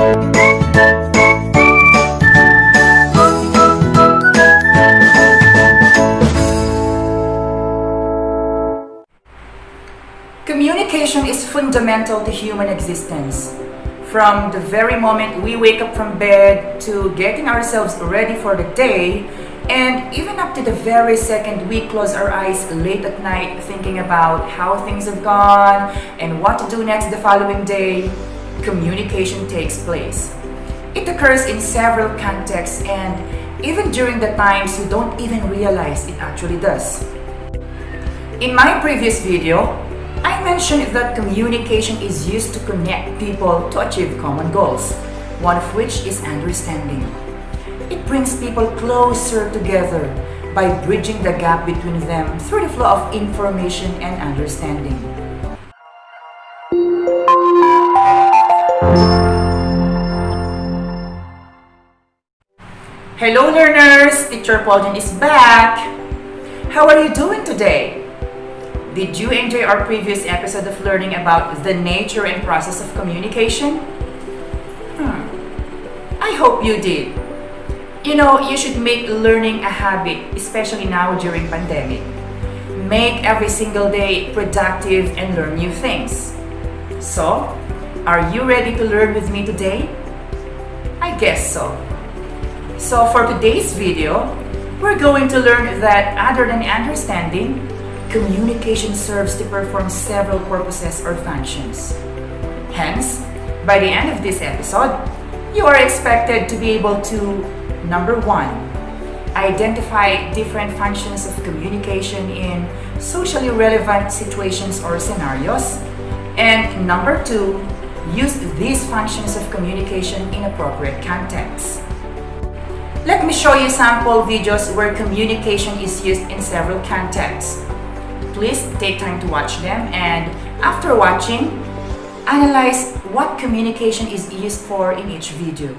Communication is fundamental to human existence. From the very moment we wake up from bed to getting ourselves ready for the day, and even up to the very second we close our eyes late at night thinking about how things have gone and what to do next the following day, communication takes place. It occurs in several contexts and even during the times you don't even realize it actually does. In my previous video, I mentioned that communication is used to connect people to achieve common goals, one of which is understanding. It brings people closer together by bridging the gap between them through the flow of information and understanding. Hello learners! Teacher Paulin is back! How are you doing today? Did you enjoy our previous episode of learning about the nature and process of communication? I hope you did. You know, you should make learning a habit, especially now during pandemic. Make every single day productive and learn new things. So, are you ready to learn with me today? I guess so. So for today's video, we're going to learn that other than understanding, communication serves to perform several purposes or functions. Hence, by the end of this episode, you are expected to be able to, number 1, identify different functions of communication in socially relevant situations or scenarios, and number 2, use these functions of communication in appropriate contexts. Let me show you sample videos where communication is used in several contexts. Please take time to watch them, and after watching, analyze what communication is used for in each video.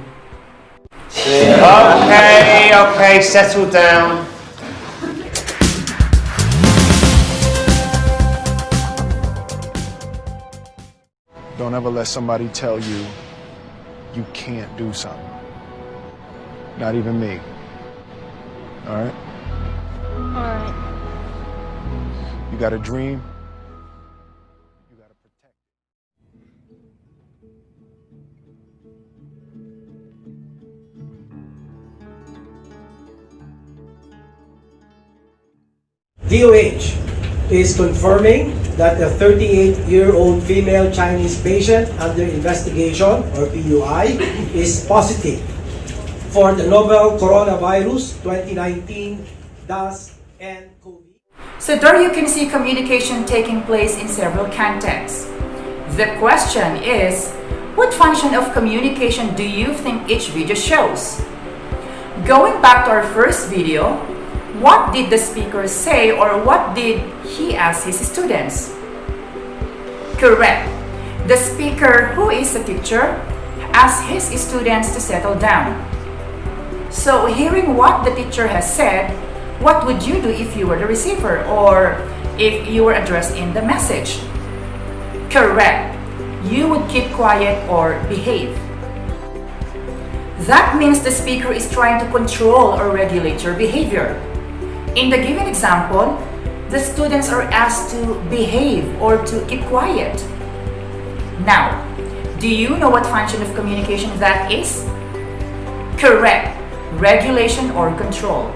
Okay, settle down. Don't ever let somebody tell you you can't do something. Not even me. All right? Alright. You got a dream? You got to protect it. DOH is confirming that a 38-year-old female Chinese patient under investigation, or PUI, is positive for the novel coronavirus 2019 DAS-CoV. So there you can see communication taking place in several contexts. The question is, what function of communication do you think each video shows? Going back to our first video, what did the speaker say or what did he ask his students? Correct. The speaker, who is a teacher, asked his students to settle down. So hearing what the teacher has said, what would you do if you were the receiver or if you were addressed in the message? Correct. You would keep quiet or behave. That means the speaker is trying to control or regulate your behavior. In the given example, the students are asked to behave or to keep quiet. Now, do you know what function of communication that is? Correct. Regulation or control.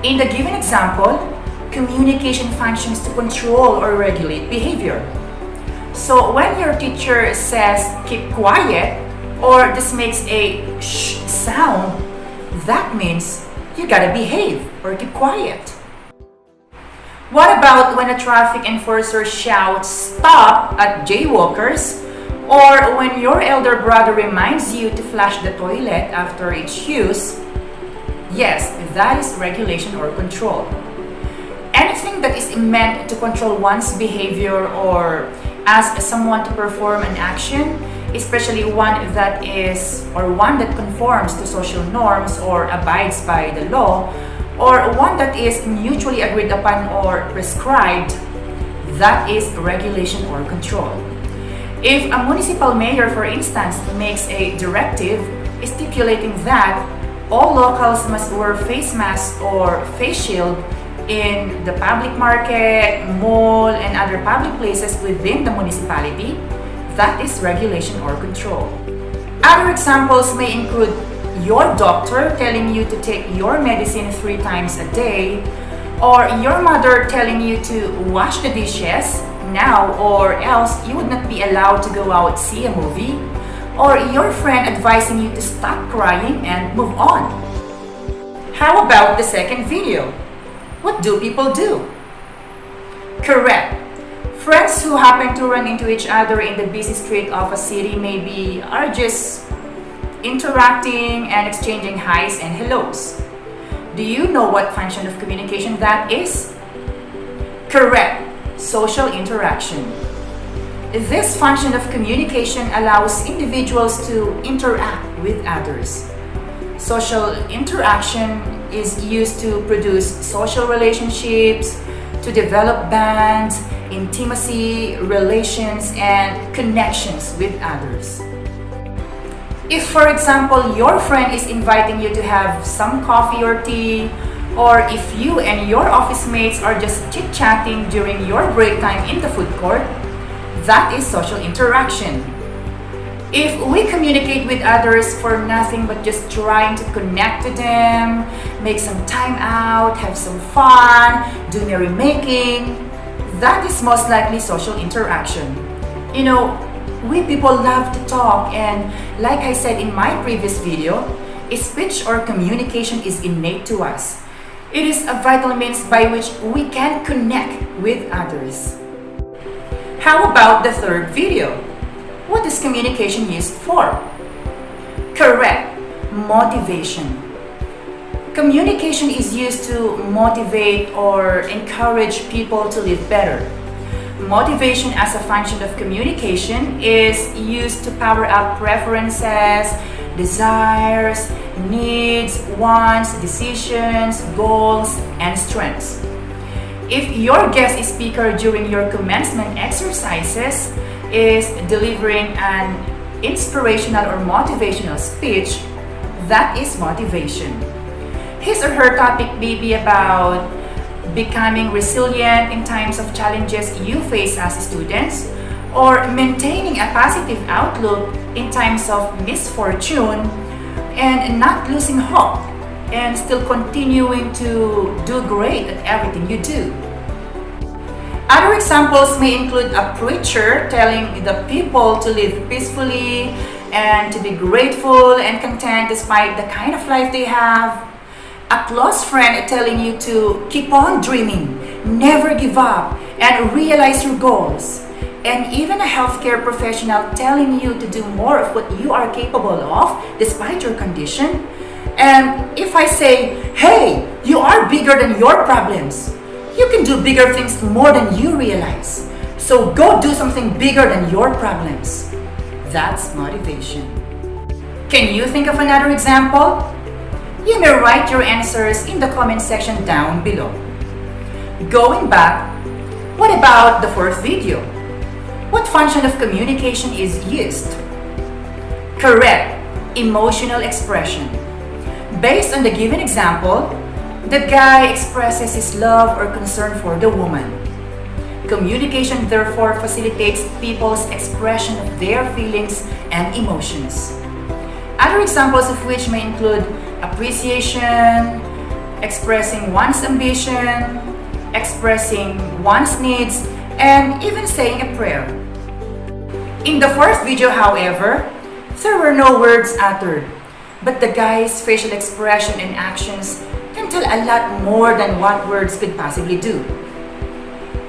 In the given example, communication functions to control or regulate behavior. So when your teacher says keep quiet or this makes a shh sound, that means you gotta behave or keep quiet. What about when a traffic enforcer shouts stop at jaywalkers, or when your elder brother reminds you to flush the toilet after each use? Yes, that is regulation or control. Anything that is meant to control one's behavior or ask someone to perform an action, especially one that conforms to social norms or abides by the law, or one that is mutually agreed upon or prescribed, that is regulation or control. If a municipal mayor, for instance, makes a directive stipulating that all locals must wear face masks or face shield in the public market, mall, and other public places within the municipality, that is regulation or control. Other examples may include your doctor telling you to take your medicine 3 times a day, or your mother telling you to wash the dishes now or else you would not be allowed to go out see a movie, or your friend advising you to stop crying and move on. How about the second video? What do people do? Correct. Friends who happen to run into each other in the busy street of a city maybe are just interacting and exchanging highs and hellos. Do you know what function of communication that is? Correct. Social interaction. This function of communication allows individuals to interact with others. Social interaction is used to produce social relationships, to develop bonds, intimacy, relations, and connections with others. If, for example, your friend is inviting you to have some coffee or tea, or if you and your office mates are just chit-chatting during your break time in the food court, that is social interaction. If we communicate with others for nothing but just trying to connect to them, make some time out, have some fun, do merrymaking, that is most likely social interaction. You know, we people love to talk, and like I said in my previous video, speech or communication is innate to us. It is a vital means by which we can connect with others. How about the third video? What is communication used for? Correct. Motivation. Communication is used to motivate or encourage people to live better. Motivation as a function of communication is used to power up preferences, desires, needs, wants, decisions, goals, and strengths. If your guest speaker during your commencement exercises is delivering an inspirational or motivational speech, that is motivation. His or her topic may be about becoming resilient in times of challenges you face as students, or maintaining a positive outlook in times of misfortune, and not losing hope, and still continuing to do great at everything you do. Other examples may include a preacher telling the people to live peacefully and to be grateful and content despite the kind of life they have. A close friend telling you to keep on dreaming, never give up, and realize your goals. And even a healthcare professional telling you to do more of what you are capable of despite your condition. And if I say, hey, you are bigger than your problems, you can do bigger things more than you realize. So go do something bigger than your problems. That's motivation. Can you think of another example? You may write your answers in the comment section down below. Going back, what about the fourth video? What function of communication is used? Correct, emotional expression. Based on the given example, the guy expresses his love or concern for the woman. Communication therefore facilitates people's expression of their feelings and emotions. Other examples of which may include appreciation, expressing one's ambition, expressing one's needs, and even saying a prayer. In the fourth video, however, there were no words uttered, but the guy's facial expression and actions can tell a lot more than what words could possibly do.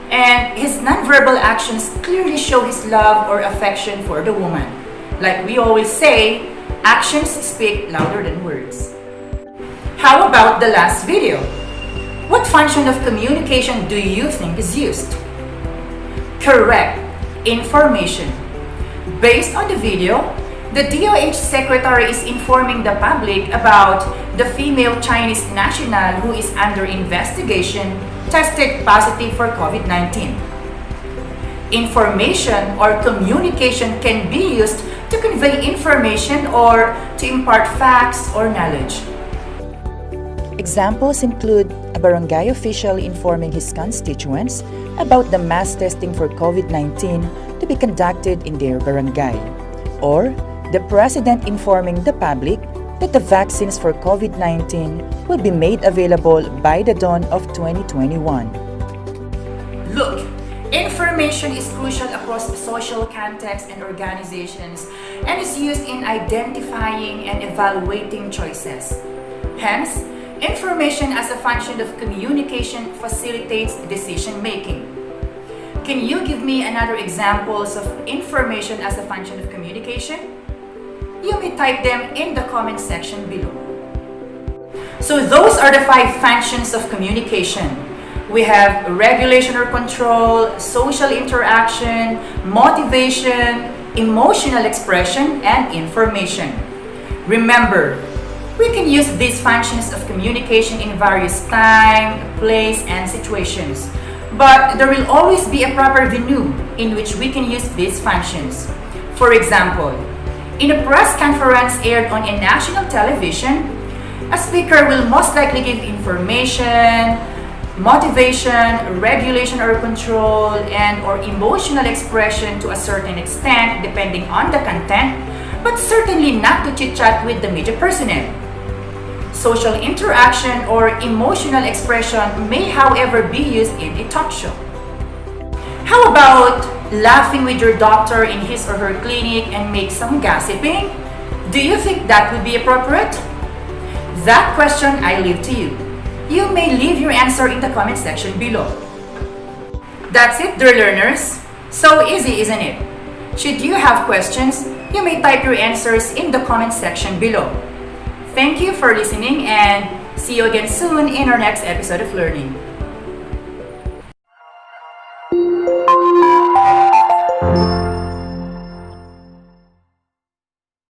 And his nonverbal actions clearly show his love or affection for the woman. Like we always say, actions speak louder than words. How about the last video? What function of communication do you think is used? Correct, information. Based on the video, the DOH secretary is informing the public about the female Chinese national who is under investigation tested positive for COVID-19. Information or communication can be used to convey information or to impart facts or knowledge. Examples include a barangay official informing his constituents about the mass testing for COVID-19 to be conducted in their barangay, or the president informing the public that the vaccines for COVID-19 will be made available by the dawn of 2021. Look, information is crucial across social contexts and organizations and is used in identifying and evaluating choices. Hence, information as a function of communication facilitates decision making. Can you give me another examples of information as a function of communication? You may type them in the comment section below. So those are the 5 functions of communication. We have regulation or control, social interaction, motivation, emotional expression, and information. Remember, we can use these functions of communication in various time, place, and situations. But there will always be a proper venue in which we can use these functions. For example, in a press conference aired on a national television, a speaker will most likely give information, motivation, regulation or control, and or emotional expression to a certain extent depending on the content, but certainly not to chit-chat with the media personnel. Social interaction or emotional expression may, however, be used in a talk show. How about laughing with your doctor in his or her clinic and make some gossiping? Do you think that would be appropriate? That question I leave to you. You may leave your answer in the comment section below. That's it, dear learners. So easy, isn't it? Should you have questions, you may type your answers in the comment section below. Thank you for listening and see you again soon in our next episode of Learning.